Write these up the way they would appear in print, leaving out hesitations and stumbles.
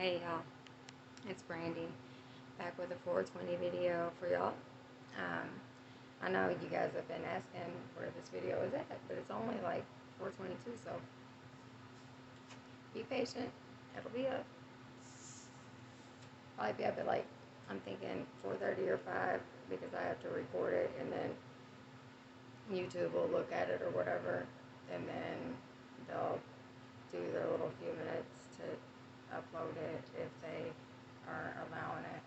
Hey y'all, it's Brandy back with a 420 video for y'all. I know you guys have been asking where this video is at, but it's only like 422, so be patient. It'll be up. Probably be up at like, I'm thinking 4:30 or 5 because I have to record it and then YouTube will look at it or whatever, and then they'll do their little few minutes to upload it if they are allowing it.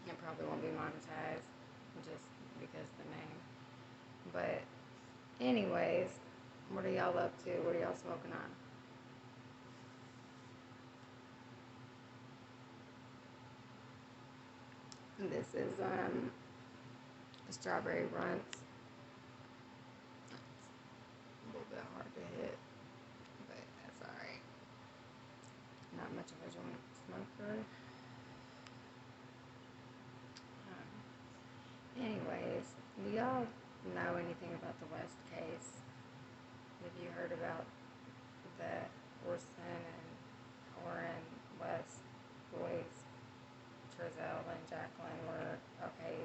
It probably won't be monetized just because of the name. But anyways, what are y'all up to? What are y'all smoking on? This is strawberry runts. It's a little bit hard to hit, but that's alright. Not much of a joint smoker. Anyways, do y'all know anything about the West case? Have you heard about the Orson and Orrin West boys? Trezell and Jacqueline were okay.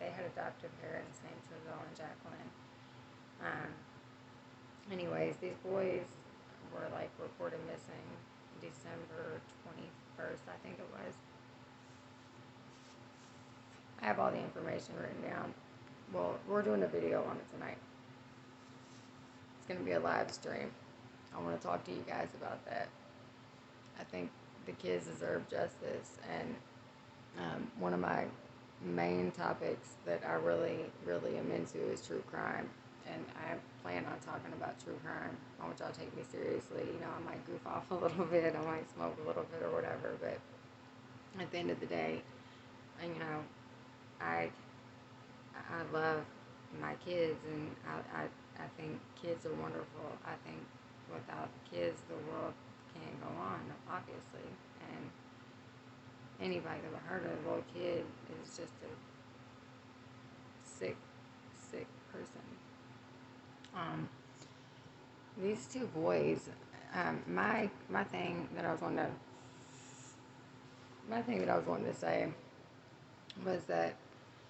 They had adopted parents named Trezell and Jacqueline. Anyways, these boys were like reported missing December 21st, I think it was. I have all the information written down. Well, we're doing a video on it tonight. It's going to be a live stream. I want to talk to you guys about that. I think the kids deserve justice, and one of my main topics that I really am into is true crime, and I plan on talking about true crime. I want y'all to take me seriously. You know, I might goof off a little bit, I might smoke a little bit or whatever, but at the end of the day, you know, I love my kids, and I think kids are wonderful. I think without kids, the world can't go on, obviously. And anybody that heard of a little kid is just a sick person. These two boys, my thing that I was wanting to say was that,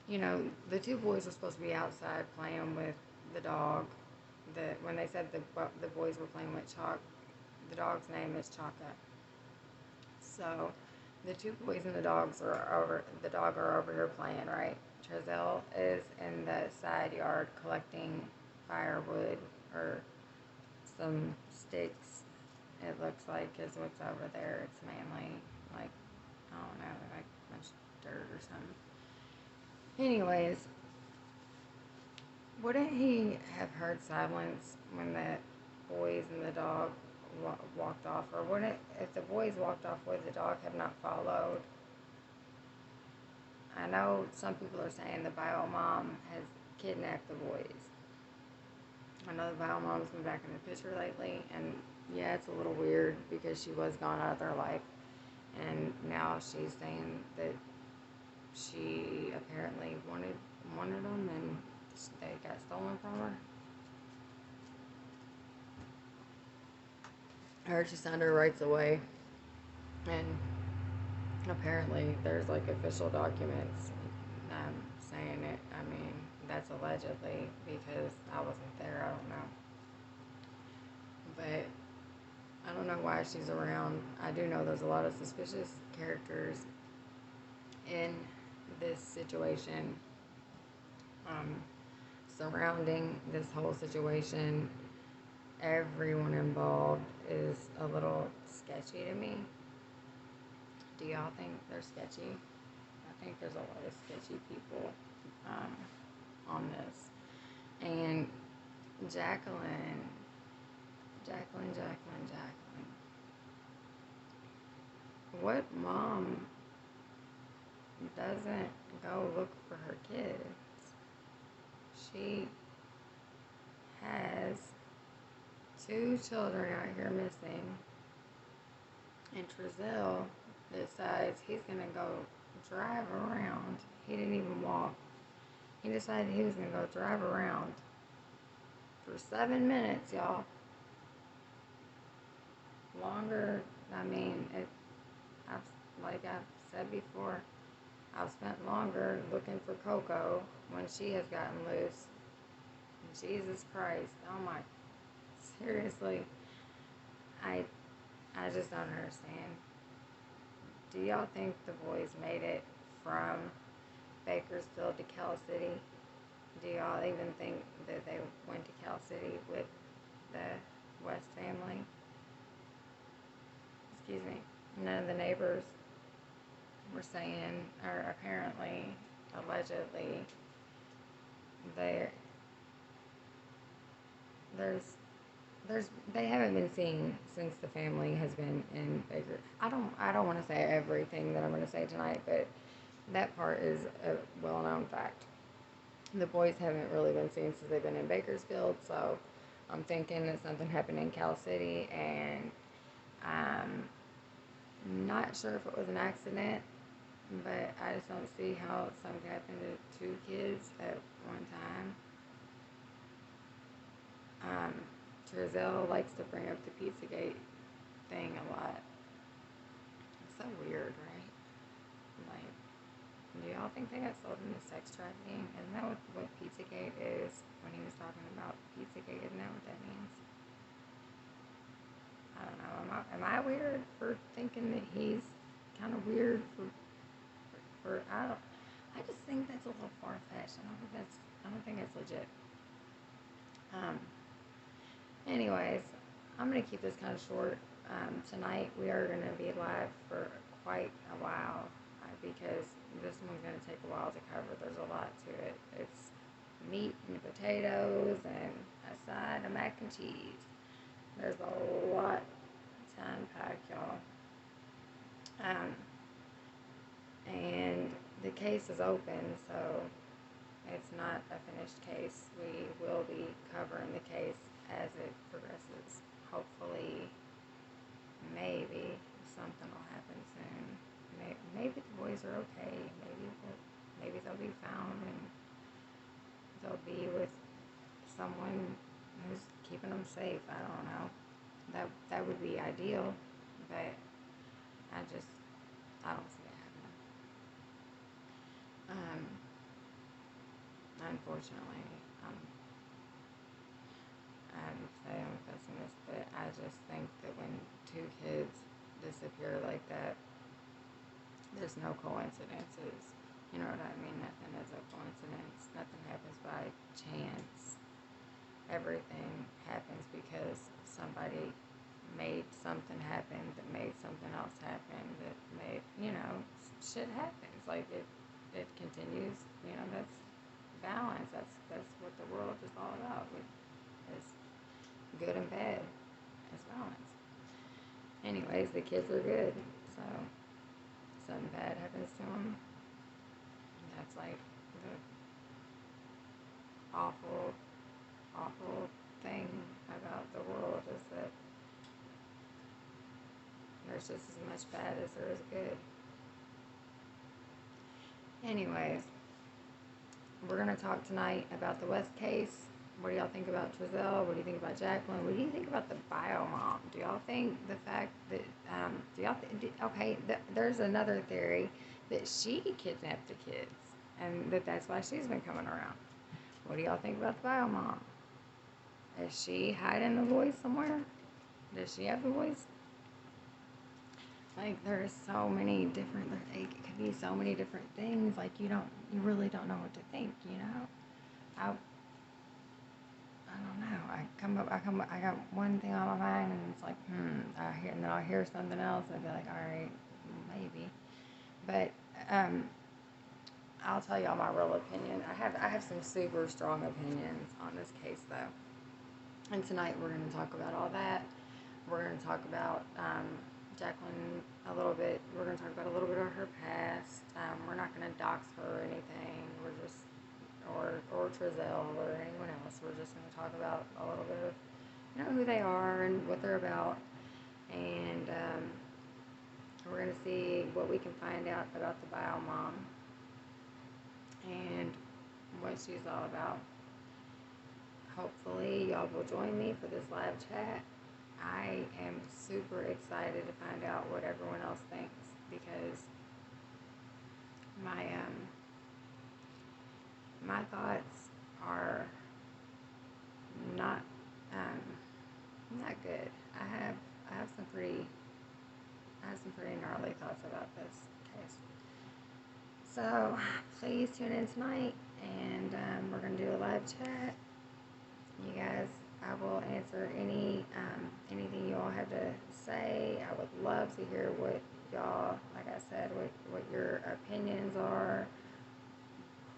you know, the two boys were supposed to be outside playing with the dog. When they said the boys were playing with Chalk, the dog's name is Chaka. So the two boys and the dog are over here playing, right? Trezell is in the side yard collecting firewood or some sticks. It looks like is what's over there. It's mainly like, I don't know, like much dirt or something. Anyways, wouldn't he have heard silence when the boys and the dog walked off? Or wouldn't, if the boys walked off, would the dog have not followed? I know some people are saying the bio mom has kidnapped the boys. I know the bio mom's been back in the picture lately, and yeah, it's a little weird because she was gone out of their life, and now she's saying that she apparently wanted them and they got stolen from her. I heard she signed her rights away, and apparently there's like official documents saying it. I mean, that's allegedly because I wasn't there. I don't know, but I don't know why she's around. I do know there's a lot of suspicious characters in this situation, surrounding this whole situation. Everyone involved is a little sketchy to me. Do y'all think they're sketchy? I think there's a lot of sketchy people on this. And Jacqueline. What mom doesn't go look for her kids? She has 2 children out here missing, and Trezell decides he's gonna go drive around. He didn't even walk. He decided he was gonna go drive around for 7 minutes, y'all. Longer I mean, I've, like I've said before, I've spent longer looking for Coco when she has gotten loose. Jesus Christ. Oh my. Seriously. I, I just don't understand. Do y'all think the boys made it from Bakersfield to Cal City? Do y'all even think that they went to Cal City with the West family? Excuse me. None of the neighbors were saying, or apparently, allegedly, there, there's, they haven't been seen since the family has been in Baker. I don't want to say everything that I'm going to say tonight, but that part is a well-known fact. The boys haven't really been seen since they've been in Bakersfield, so I'm thinking that something happened in Cal City, and I'm not sure if it was an accident, but I just don't see how something happened to two kids at one time. Trezell likes to bring up the Pizzagate thing a lot. It's so weird, right? Like, do y'all think they got sold into sex trafficking? Isn't that what Pizzagate is? When he was talking about Pizzagate, isn't that what that means? I don't know. Am I weird for thinking that he's kind of weird for I just think that's a little far fetched. I don't think it's legit. Anyways, I'm gonna keep this kind of short. Tonight we are gonna be live for quite a while because this one's gonna take a while to cover. There's a lot to it. It's meat and potatoes and a side of mac and cheese. There's a lot to unpack, y'all. And the case is open, so it's not a finished case. We will be covering the case as it progresses. Hopefully, maybe something will happen soon. Maybe the boys are okay. Maybe they'll be found and they'll be with someone who's keeping them safe. I don't know. That would be ideal, but I don't see it happening. Unfortunately, I'm a pessimist, but I just think that when two kids disappear like that, there's no coincidences. You know what I mean? Nothing is a coincidence. Nothing happens by chance. Everything happens because somebody made something happen that made something else happen that made, shit happens. Like it continues, that's balance. That's what the world is all about. It's good and bad. It's balance. Anyways, the kids are good, so something bad happens to them. That's like the awful thing about the world is that there's just as much bad as there is good. Anyways, we're going to talk tonight about the West case. What do y'all think about Trezell? What do you think about Jacqueline? What do you think about the bio mom? Do y'all think the fact that, there's another theory that she kidnapped the kids and that's why she's been coming around. What do y'all think about the bio mom? Is she hiding the boys somewhere? Does she have the boys? Like, there's so many different, it could be so many different things. Like, you really don't know what to think, I don't know. I got one thing on my mind, and it's like, and then I'll hear something else, and I'll be like, all right, maybe. But, I'll tell y'all my real opinion. I have some super strong opinions on this case, though. And tonight we're going to talk about all that. We're going to talk about Jacqueline a little bit. We're going to talk about a little bit of her past. We're not going to dox her or anything. We're just, or Trezell or anyone else. We're just going to talk about a little bit of, who they are and what they're about. And we're going to see what we can find out about the bio mom and what she's all about. Hopefully y'all will join me for this live chat. I am super excited to find out what everyone else thinks, because my thoughts are not not good. I have some pretty gnarly thoughts about this case. So please tune in tonight, and we're gonna do a live chat. You guys, I will answer anything you all have to say. I would love to hear what y'all, like I said, what your opinions are.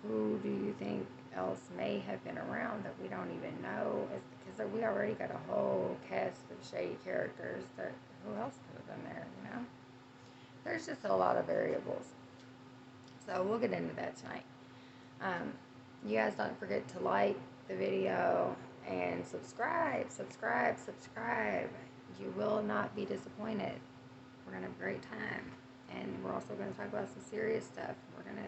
Who do you think else may have been around that we don't even know? Because we already got a whole cast of shady characters. That who else could have been there? You know, there's just a lot of variables. So we'll get into that tonight. You guys don't forget to like the video and subscribe. You will not be disappointed. We're gonna have a great time, and we're also gonna talk about some serious stuff. We're gonna